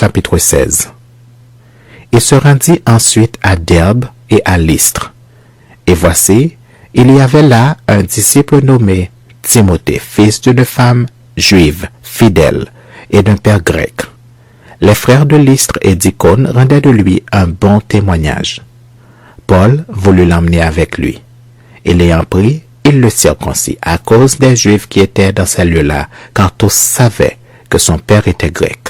chapitre 16. Il se rendit ensuite à Derbe et à Lystre. Et voici, il y avait là un disciple nommé Timothée, fils d'une femme juive, fidèle, et d'un père grec. Les frères de Lystre et d'Icône rendaient de lui un bon témoignage. Paul voulut l'emmener avec lui. Et l'ayant pris, il le circoncit à cause des Juifs qui étaient dans ces lieux-là, car tous savaient que son père était grec.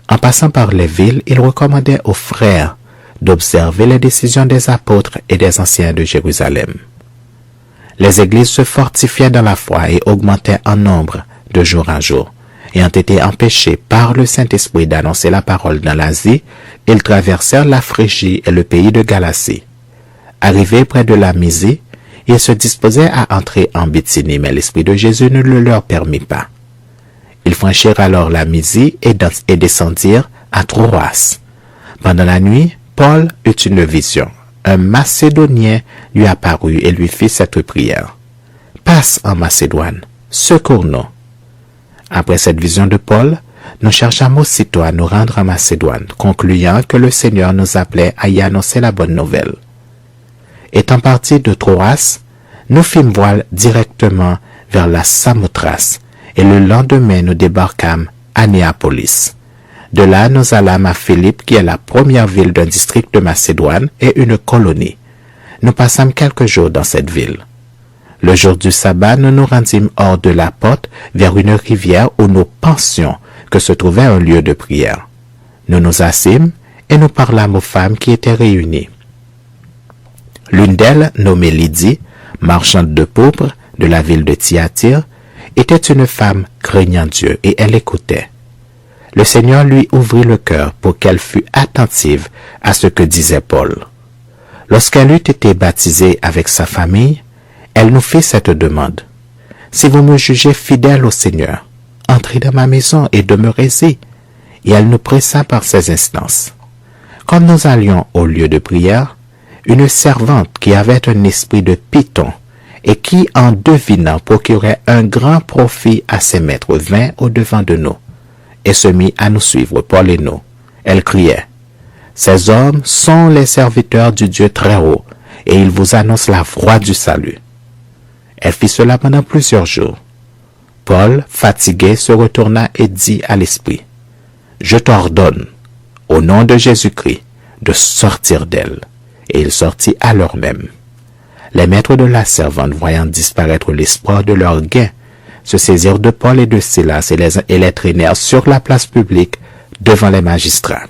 En passant par les villes, il recommandait aux frères d'observer les décisions des apôtres et des anciens de Jérusalem. Les églises se fortifiaient dans la foi et augmentaient en nombre de jour en jour. Ayant été empêchés par le Saint-Esprit d'annoncer la parole dans l'Asie, ils traversèrent la Phrygie et le pays de Galatie. Arrivés près de la Mysie, ils se disposaient à entrer en Bithynie, mais l'Esprit de Jésus ne le leur permit pas. Ils franchirent alors la Mysie et descendirent à Troas. Pendant la nuit, Paul eut une vision. Un Macédonien lui apparut et lui fit cette prière. « Passe en Macédoine, secours-nous. » Après cette vision de Paul, nous cherchâmes aussitôt à nous rendre en Macédoine, concluant que le Seigneur nous appelait à y annoncer la bonne nouvelle. Étant partis de Troas, nous fîmes voile directement vers la Samothrace, et le lendemain nous débarquâmes à Néapolis. De là, nous allâmes à Philippe, qui est la première ville d'un district de Macédoine et une colonie. Nous passâmes quelques jours dans cette ville. Le jour du sabbat, nous nous rendîmes hors de la porte vers une rivière où nous pensions que se trouvait un lieu de prière. Nous nous assîmes et nous parlâmes aux femmes qui étaient réunies. L'une d'elles, nommée Lydie, marchande de pourpre de la ville de Thyatire, était une femme craignant Dieu et elle écoutait. Le Seigneur lui ouvrit le cœur pour qu'elle fût attentive à ce que disait Paul. Lorsqu'elle eut été baptisée avec sa famille, elle nous fit cette demande. « Si vous me jugez fidèle au Seigneur, entrez dans ma maison et demeurez-y. » Et elle nous pressa par ses instances. Comme nous allions au lieu de prière, une servante qui avait un esprit de python et qui, en devinant, procurait un grand profit à ses maîtres, vint au-devant de nous et se mit à nous suivre, Paul et nous. Elle criait, « Ces hommes sont les serviteurs du Dieu très haut, et ils vous annoncent la voie du salut. » Elle fit cela pendant plusieurs jours. Paul, fatigué, se retourna et dit à l'esprit, « Je t'ordonne, au nom de Jésus-Christ, de sortir d'elle. » Et il sortit à l'heure même. Les maîtres de la servante, voyant disparaître l'espoir de leur gain, se saisirent de Paul et de Silas et les traînèrent sur la place publique devant les magistrats.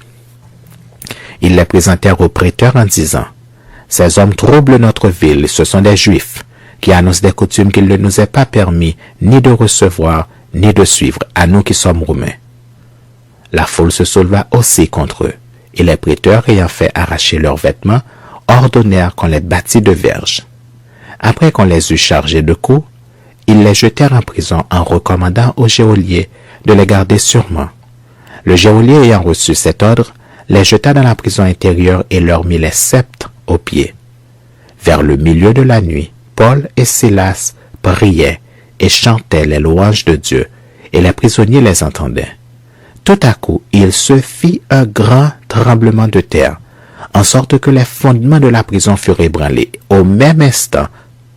Ils les présentèrent au prêteur en disant, « Ces hommes troublent notre ville, ce sont des Juifs, qui annoncent des coutumes qu'il ne nous est pas permis ni de recevoir, ni de suivre, à nous qui sommes Romains. » La foule se souleva aussi contre eux, et les prêteurs ayant fait arracher leurs vêtements, ordonnèrent qu'on les bâtît de verges. Après qu'on les eut chargés de coups, ils les jetèrent en prison en recommandant au geôlier de les garder sûrement. Le geôlier ayant reçu cet ordre, les jeta dans la prison intérieure et leur mit les sceptres aux pieds. Vers le milieu de la nuit, Paul et Silas priaient et chantaient les louanges de Dieu, et les prisonniers les entendaient. Tout à coup, il se fit un grand tremblement de terre, en sorte que les fondements de la prison furent ébranlés. Au même instant,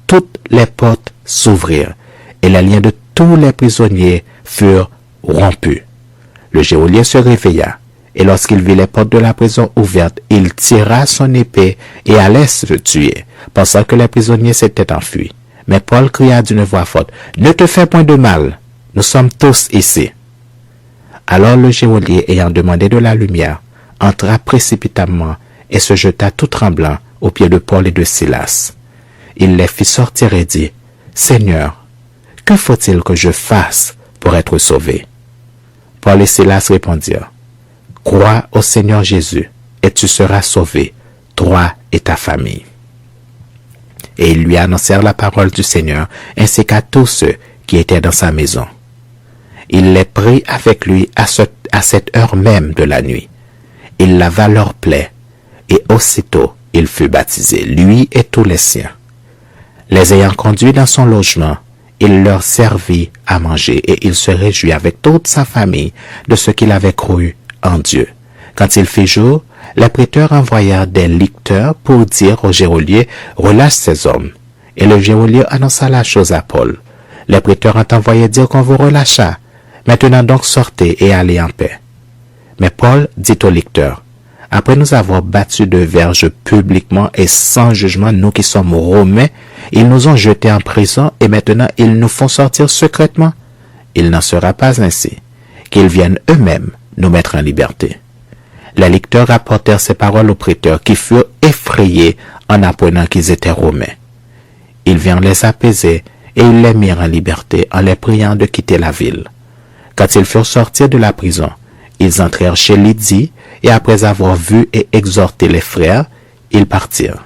toutes les portes s'ouvrirent, et les liens de tous les prisonniers furent rompus. Le geôlier se réveilla, et lorsqu'il vit les portes de la prison ouvertes, il tira son épée et allait se tuer, pensant que les prisonniers s'étaient enfuis. Mais Paul cria d'une voix forte, « Ne te fais point de mal, nous sommes tous ici. » Alors le geôlier, ayant demandé de la lumière, entra précipitamment et se jeta tout tremblant aux pieds de Paul et de Silas. Il les fit sortir et dit, « Seigneur, que faut-il que je fasse pour être sauvé? » Paul et Silas répondirent, « Crois au Seigneur Jésus, et tu seras sauvé, toi et ta famille. » Et ils lui annoncèrent la parole du Seigneur, ainsi qu'à tous ceux qui étaient dans sa maison. Il les prit avec lui à cette heure même de la nuit. Il lava leurs plaies, et aussitôt il fut baptisé, lui et tous les siens. Les ayant conduits dans son logement, il leur servit à manger, et il se réjouit avec toute sa famille de ce qu'il avait cru en Dieu. Quand il fit jour, les prêteurs envoyèrent des licteurs pour dire au geôlier, relâche ces hommes. Et le geôlier annonça la chose à Paul. Les prêteurs ont envoyé dire qu'on vous relâcha. Maintenant donc sortez et allez en paix. Mais Paul dit aux licteurs, après nous avoir battus de verge publiquement et sans jugement, nous qui sommes Romains, ils nous ont jetés en prison et maintenant ils nous font sortir secrètement. Il n'en sera pas ainsi, qu'ils viennent eux-mêmes nous mettre en liberté. Les licteurs rapportèrent ces paroles aux prêteurs qui furent effrayés en apprenant qu'ils étaient Romains. Ils vinrent les apaiser et ils les mirent en liberté en les priant de quitter la ville. Quand ils furent sortis de la prison, ils entrèrent chez Lydie et après avoir vu et exhorté les frères, ils partirent.